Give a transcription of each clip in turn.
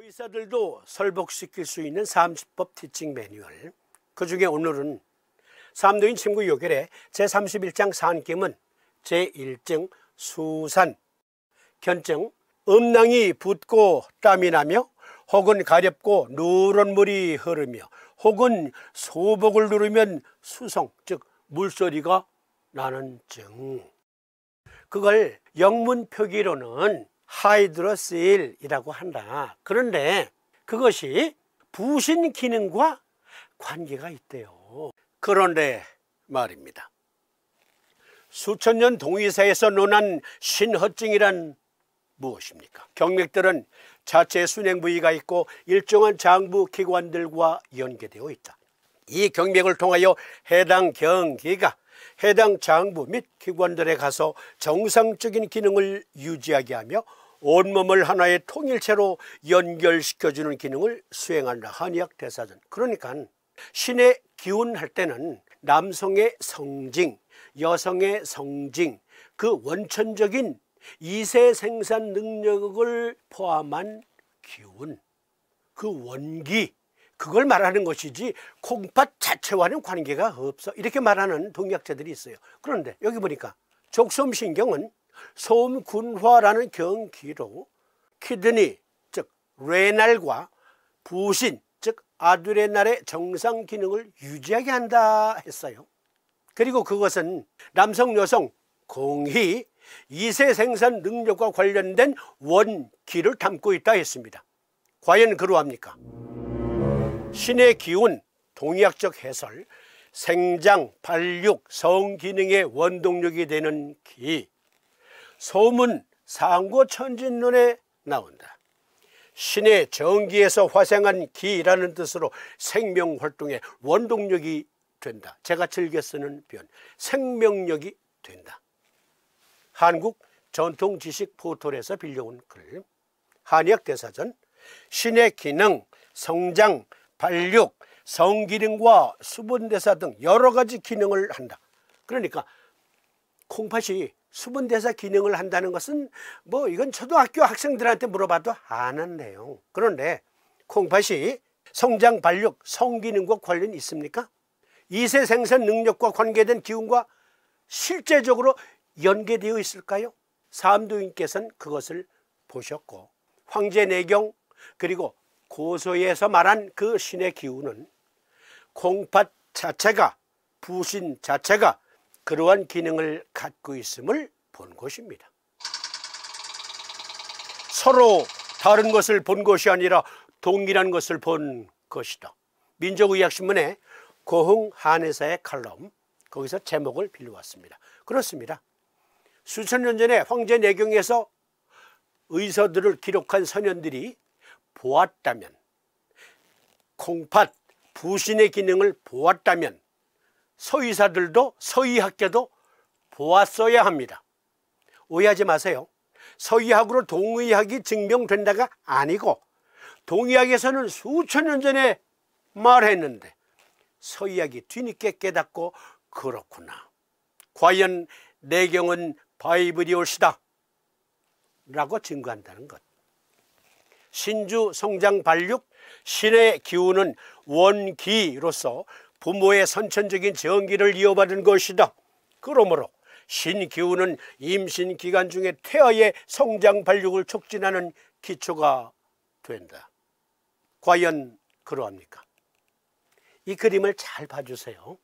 의사들도 설복시킬 수 있는 삼수법 티칭 매뉴얼. 그중에 오늘은 삼도인 침구 요결의 제31장 산기문 제1정 수산 견정 음낭이 붓고 땀이 나며 혹은 가렵고 누런 물이 흐르며 혹은 소복을 누르면 수성 즉 물소리가 나는 증. 그걸 영문 표기로는 하이드로실이라고 한다. 그런데 그것이 부신 기능과 관계가 있대요. 그런데 말입니다. 수천 년 동의사에서 논한 신허증이란 무엇입니까? 경맥들은 자체 순행 부위가 있고 일정한 장부 기관들과 연계되어 있다. 이 경맥을 통하여 해당 경기가 해당 장부 및 기관들에 가서 정상적인 기능을 유지하게 하며 온몸을 하나의 통일체로 연결시켜주는 기능을 수행한다. 한의학 대사전. 그러니까 신의 기운 할 때는 남성의 성징, 여성의 성징, 그 원천적인 이세 생산 능력을 포함한 기운, 그 원기, 그걸 말하는 것이지 콩팥 자체와는 관계가 없어. 이렇게 말하는 동의학자들이 있어요. 그런데 여기 보니까 족솜신경은 소음군화라는 경기로 키드니 즉 레날과 부신 즉 아드레날의 정상 기능을 유지하게 한다 했어요. 그리고 그것은 남성 여성 공히 이세 생산 능력과 관련된 원기를 담고 있다 했습니다. 과연 그러합니까? 신의 기운, 동의학적 해설, 생장, 발육, 성기능의 원동력이 되는 기. 소문, 상고천진론에 나온다. 신의 정기에서 화생한 기라는 뜻으로 생명활동의 원동력이 된다. 제가 즐겨 쓰는 표현, 생명력이 된다. 한국 전통지식 포털에서 빌려온 글. 한의학 대사전. 신의 기능, 성장, 발육, 성기능과 수분대사 등 여러 가지 기능을 한다. 그러니까 콩팥이 수분대사 기능을 한다는 것은 뭐 이건 초등학교 학생들한테 물어봐도 아는 내용. 그런데 콩팥이 성장, 발육, 성기능과 관련이 있습니까? 이세 생산 능력과 관계된 기운과 실제적으로 연계되어 있을까요? 삼도인께서는 그것을 보셨고 황제내경 그리고 고소에서 말한 그 신의 기운은 콩팥 자체가 부신 자체가 그러한 기능을 갖고 있음을 본 것입니다. 서로 다른 것을 본 것이 아니라 동일한 것을 본 것이다. 민족의학신문의 고흥 한의사의 칼럼 거기서 제목을 빌려왔습니다. 그렇습니다. 수천 년 전에 황제내경에서 의사들을 기록한 선현들이 보았다면 콩팥 부신의 기능을 보았다면 서의사들도 서의학계도 보았어야 합니다. 오해하지 마세요. 서의학으로 동의학이 증명된다가 아니고 동의학에서는 수천 년 전에 말했는데 서의학이 뒤늦게 깨닫고 그렇구나. 과연 내경은 바이블이 옳시다 라고 증거한다는 것. 신주 성장 발육 신의 기운은 원기로서 부모의 선천적인 정기를 이어받은 것이다. 그러므로 신기운은 임신 기간 중에 태아의 성장 발육을 촉진하는 기초가 된다. 과연 그러합니까? 이 그림을 잘 봐주세요.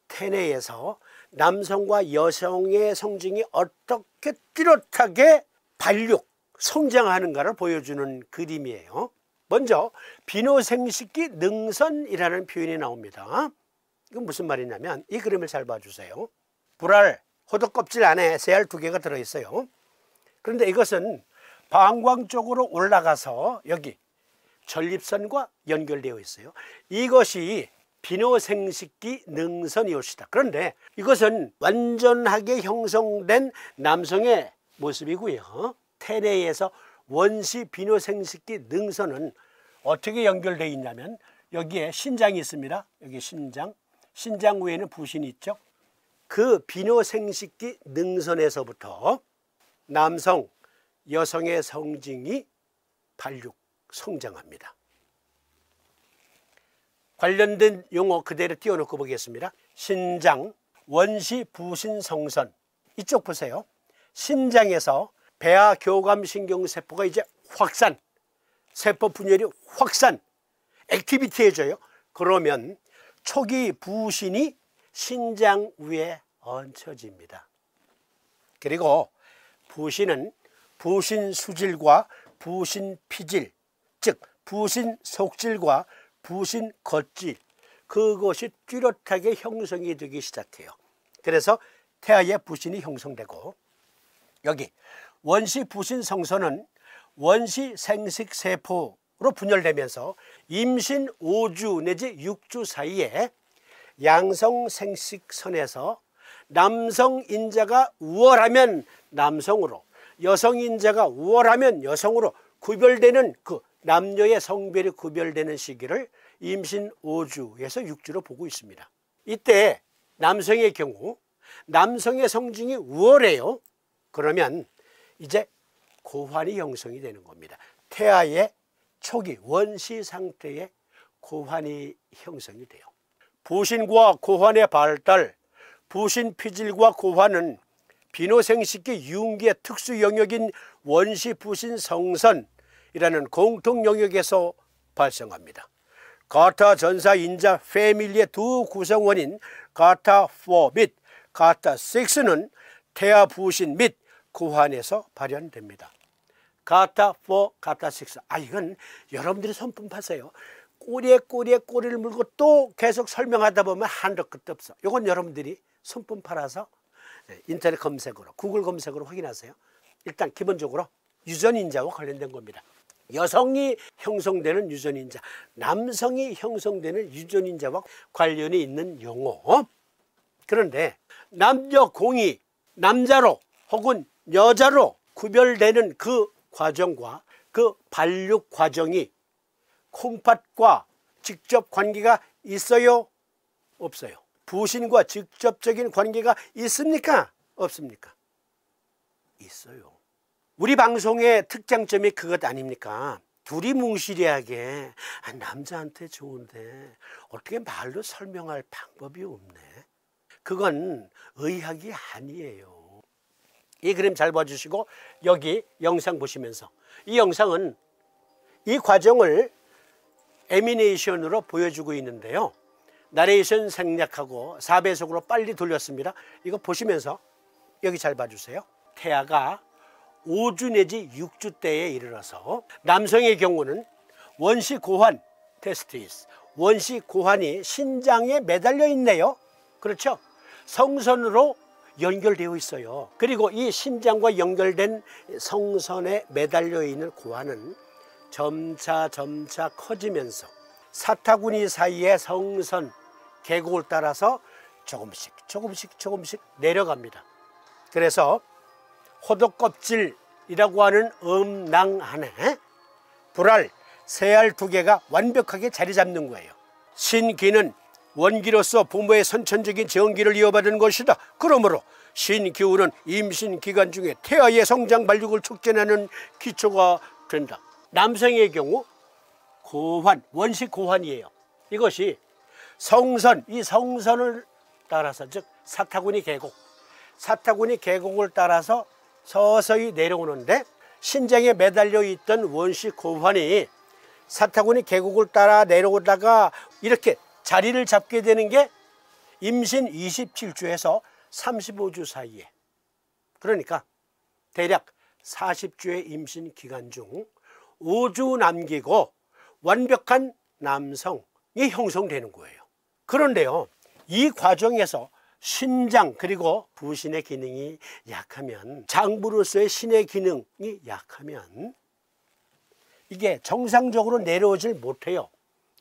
태내에서 남성과 여성의 성징이 어떻게 뚜렷하게 발육, 성장하는가를 보여주는 그림이에요. 먼저 비노생식기 능선이라는 표현이 나옵니다. 이건 무슨 말이냐면 이 그림을 잘 봐주세요. 불알, 호두껍질 안에 새알 2개가 들어있어요. 그런데 이것은 방광 쪽으로 올라가서 여기 전립선과 연결되어 있어요. 이것이 비노생식기 능선이옵시다. 그런데 이것은 완전하게 형성된 남성의 모습이고요. 태내에서 원시 비노생식기 능선은 어떻게 연결되어 있냐면 여기에 신장이 있습니다. 여기 신장, 신장 위에는 부신이 있죠. 그 비노생식기 능선에서부터 남성, 여성의 성징이 발육, 성장합니다. 관련된 용어 그대로 띄워놓고 보겠습니다. 신장, 원시 부신 성선. 이쪽 보세요. 신장에서 배아 교감신경세포가 이제 확산, 세포 분열이 확산, 액티비티 해줘요. 그러면 초기 부신이 신장 위에 얹혀집니다. 그리고 부신은 부신수질과 부신피질, 즉 부신속질과 부신겉질, 그것이 뚜렷하게 형성이 되기 시작해요. 그래서 태아의 부신이 형성되고, 여기 원시 부신성선은 원시 생식세포로 분열되면서 임신 5주 내지 6주 사이에 양성 생식선에서 남성 인자가 우월하면 남성으로, 여성 인자가 우월하면 여성으로 구별되는, 그 남녀의 성별이 구별되는 시기를 임신 5주에서 6주로 보고 있습니다. 이때 남성의 경우 남성의 성징이 우월해요. 그러면 이제 고환이 형성이 되는 겁니다. 태아의 초기 원시 상태에 고환이 형성이 돼요. 부신과 고환의 발달, 부신피질과 고환은 비노생식기 유흥기의 특수 영역인 원시 부신 성선이라는 공통 영역에서 발생합니다. 가타 전사 인자 패밀리의 두 구성원인 가타4 및 가타6는 태아 부신 및 고환에서 발현됩니다. 가타4, 가타6. 이건 여러분들이 손품하세요. 꼬리에 꼬리를 물고 또 계속 설명하다 보면 한도 끝도 없어. 이건 여러분들이 손품 팔아서 인터넷 검색으로, 구글 검색으로 확인하세요. 일단 기본적으로 유전인자와 관련된 겁니다. 여성이 형성되는 유전인자, 남성이 형성되는 유전인자와 관련이 있는 용어. 그런데 남녀 공이 남자로 혹은 여자로 구별되는 그 과정과 그 발육 과정이 콩팥과 직접 관계가 있어요? 없어요? 부신과 직접적인 관계가 있습니까? 없습니까? 있어요. 우리 방송의 특장점이 그것 아닙니까? 둘이 뭉실하게 남자한테 좋은데 어떻게 말로 설명할 방법이 없네. 그건 의학이 아니에요. 이 그림 잘 봐주시고 여기 영상 보시면서, 이 영상은 이 과정을 애니메이션으로 보여주고 있는데요. 나레이션 생략하고 4배속으로 빨리 돌렸습니다. 이거 보시면서 여기 잘 봐주세요. 태아가 5주 내지 6주 때에 이르러서 남성의 경우는 원시 고환, 테스티스, 원시 고환이 신장에 매달려 있네요. 그렇죠? 성선으로 연결되어 있어요. 그리고 이 신장과 연결된 성선에 매달려 있는 고환은 점차 커지면서 사타구니 사이의 성선 계곡을 따라서 조금씩 내려갑니다. 그래서 호독껍질이라고 하는 음낭 안에 불알, 새알 2개가 완벽하게 자리 잡는 거예요. 신기는 원기로서 부모의 선천적인 정기를 이어받은 것이다. 그러므로 신기후는 임신 기간 중에 태아의 성장 발육을 촉진하는 기초가 된다. 남성의 경우 고환, 원시 고환이에요. 이것이 성선, 이 성선을 따라서, 즉 사타구니 계곡을 따라서 서서히 내려오는데, 신장에 매달려 있던 원시 고환이 사타구니 계곡을 따라 내려오다가 이렇게 자리를 잡게 되는 게 임신 27주에서 35주 사이에, 그러니까 대략 40주의 임신 기간 중 5주 남기고 완벽한 남성이 형성되는 거예요. 그런데요, 이 과정에서 신장 그리고 부신의 기능이 약하면, 장부로서의 신의 기능이 약하면 이게 정상적으로 내려오질 못해요.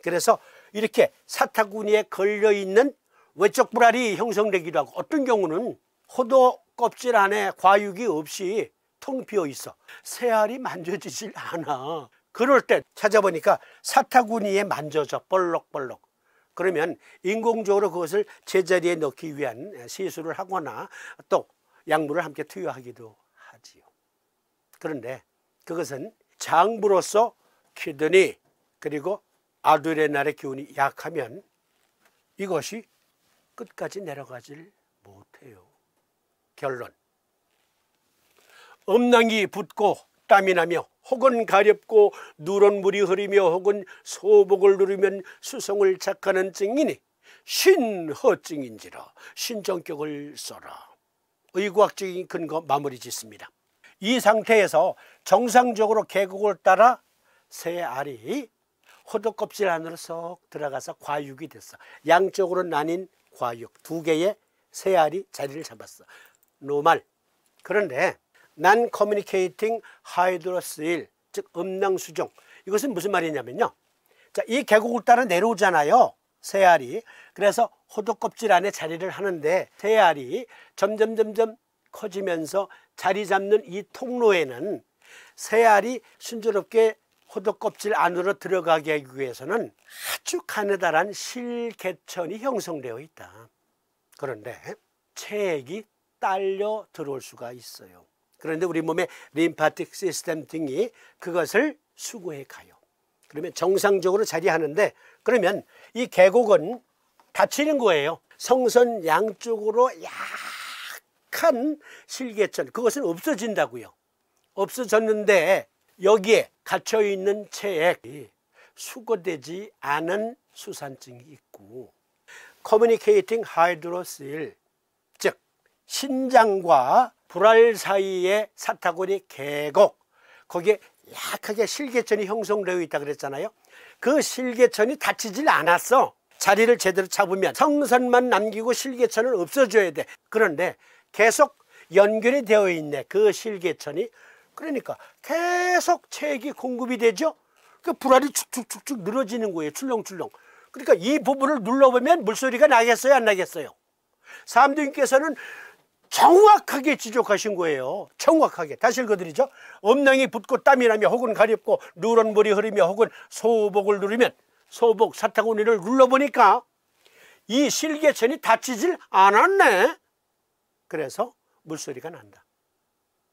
그래서 이렇게 사타구니에 걸려있는 외적 불알이 형성되기도 하고, 어떤 경우는 호도 껍질 안에 과육이 없이 텅 비어 있어. 새알이 만져지질 않아. 그럴 때 찾아보니까 사타구니에 만져져 볼록볼록. 그러면 인공적으로 그것을 제자리에 넣기 위한 시술을 하거나 또 약물을 함께 투여하기도 하지요. 그런데 그것은 장부로서 키드니 그리고 아드레날의 기운이 약하면 이것이 끝까지 내려가질 못해요. 결론, 음낭이 붓고 땀이 나며 혹은 가렵고 누런 물이 흐르며 혹은 소복을 누르면 수송을 착하는 증이니 신허증인지라 신정격을 써라. 의과학적인 근거 마무리 짓습니다. 이 상태에서 정상적으로 계곡을 따라 새 알이 호두껍질 안으로 쏙 들어가서 과육이 됐어. 양쪽으로 나뉜 과육 두 개의 새 알이 자리를 잡았어. 노말. 그런데 Non Communicating Hydrocele, 즉 음낭수종, 이것은 무슨 말이냐면요, 자, 이 계곡을 따라 내려오잖아요, 새 알이. 그래서 호두껍질 안에 자리를 하는데 새 알이 점점 커지면서 자리 잡는 이 통로에는 새 알이 순조롭게 호두껍질 안으로 들어가게 하기 위해서는 아주 가느다란 실개천이 형성되어 있다. 그런데 체액이 딸려 들어올 수가 있어요. 그런데 우리 몸의 림파틱 시스템 등이 그것을 수거해 가요. 그러면 정상적으로 자리하는데, 그러면 이 계곡은 닫히는 거예요. 성선 양쪽으로 약한 실개천, 그것은 없어진다고요. 없어졌는데 여기에 갇혀있는 체액이 수거되지 않은 수산증이 있고, 커뮤니케이팅 하이드로실, 즉 신장과 불알 사이의 사타구니 계곡, 거기에 약하게 실개천이 형성되어 있다 그랬잖아요. 그 실개천이 닫히질 않았어. 자리를 제대로 잡으면 성선만 남기고 실개천은 없어져야 돼. 그런데 계속 연결이 되어 있네, 그 실개천이. 그러니까 계속 체액이 공급이 되죠. 그 불알이 축축축축 늘어지는 거예요, 출렁출렁. 그러니까 이 부분을 눌러보면 물소리가 나겠어요, 안 나겠어요? 사람들께서는 정확하게 지적하신 거예요. 정확하게. 다시 읽어드리죠. 음낭이 붓고 땀이 나며 혹은 가렵고 누런 물이 흐르며 혹은 소복을 누르면, 소복 사타구니를 눌러보니까 이 실개천이 닫히질 않았네. 그래서 물소리가 난다.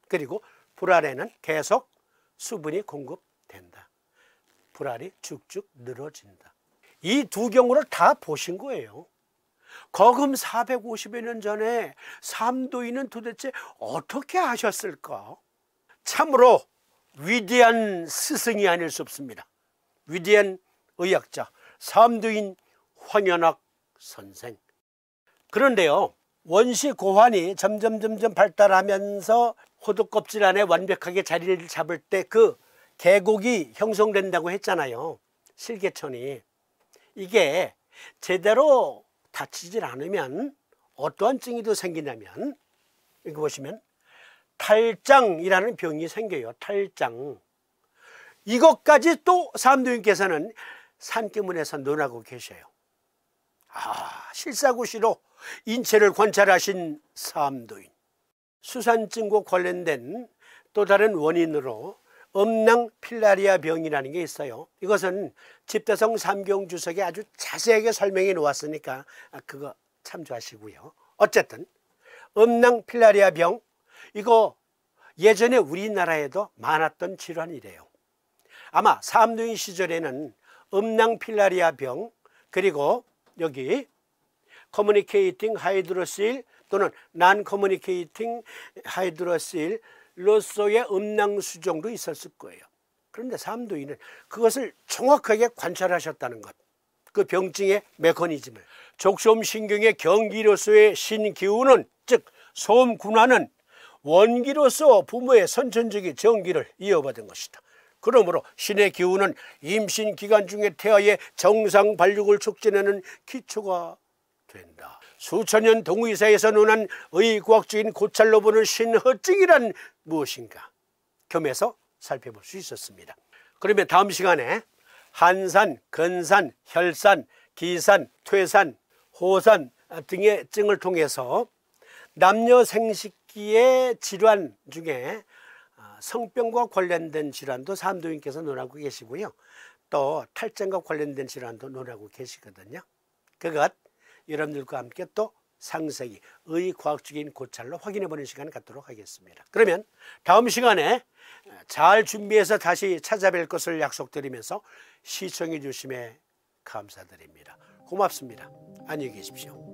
그리고 불알에는 계속 수분이 공급된다. 불알이 쭉쭉 늘어진다. 이 두 경우를 다 보신 거예요. 거금 450여 년 전에 삼도인은 도대체 어떻게 하셨을까? 참으로 위대한 스승이 아닐 수 없습니다. 위대한 의학자 삼도인 황현학 선생. 그런데요, 원시 고환이 점점 발달하면서 호두껍질 안에 완벽하게 자리를 잡을 때 그 계곡이 형성된다고 했잖아요, 실개천이. 이게 제대로 닫히질 않으면 어떠한 증이 더 생기냐면, 이거 보시면 탈장이라는 병이 생겨요. 탈장. 이것까지 또 삼도인께서는 산기문에서 논하고 계셔요. 실사구시로 인체를 관찰하신 삼도인. 수산증과 관련된 또 다른 원인으로 음낭 필라리아 병이라는 게 있어요. 이것은 집대성 삼경주석에 아주 자세하게 설명해 놓았으니까 그거 참조하시고요. 어쨌든 음낭 필라리아 병, 이거 예전에 우리나라에도 많았던 질환이래요. 아마 삼도인 시절에는 음낭 필라리아 병, 그리고 여기 커뮤니케이팅 하이드로실 또는 난 커뮤니케이팅 하이드로실 로서의 음낭수종도 있었을 거예요. 그런데 삼도인은 그것을 정확하게 관찰하셨다는 것, 그 병증의 메커니즘을. 족소음신경의 경기로서의 신기운은, 즉 소음군화는 원기로서 부모의 선천적인 정기를 이어받은 것이다. 그러므로 신의 기운은 임신 기간 중에 태아의 정상 발육을 촉진하는 기초가 된다. 수천 년 동의사에서 논한 의과학적인 고찰로 보는 신허증이란 무엇인가 겸해서 살펴볼 수 있었습니다. 그러면 다음 시간에 한산, 근산, 혈산, 기산, 퇴산, 호산 등의 증을 통해서 남녀 생식기의 질환 중에 성병과 관련된 질환도 삼도인께서 논하고 계시고요, 또 탈장과 관련된 질환도 논하고 계시거든요. 그것 여러분들과 함께 또 상세히 의과학적인 고찰로 확인해보는 시간을 갖도록 하겠습니다. 그러면 다음 시간에 잘 준비해서 다시 찾아뵐 것을 약속드리면서 시청해 주심에 감사드립니다. 고맙습니다. 안녕히 계십시오.